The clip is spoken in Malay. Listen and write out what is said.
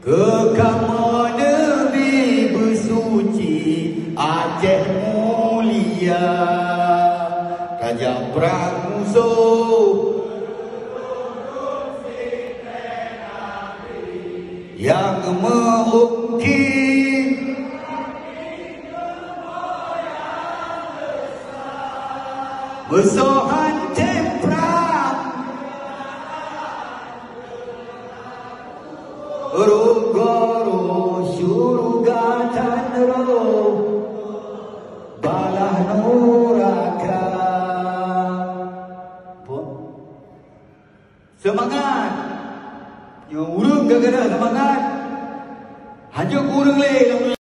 Kekama Nabi bersuci Aceh mulia Raja Pramuso yang mengukir besohan temprang Rugoro syurga tanro balah nuraka. Semangat yang urung gagana semangat hajuk urung le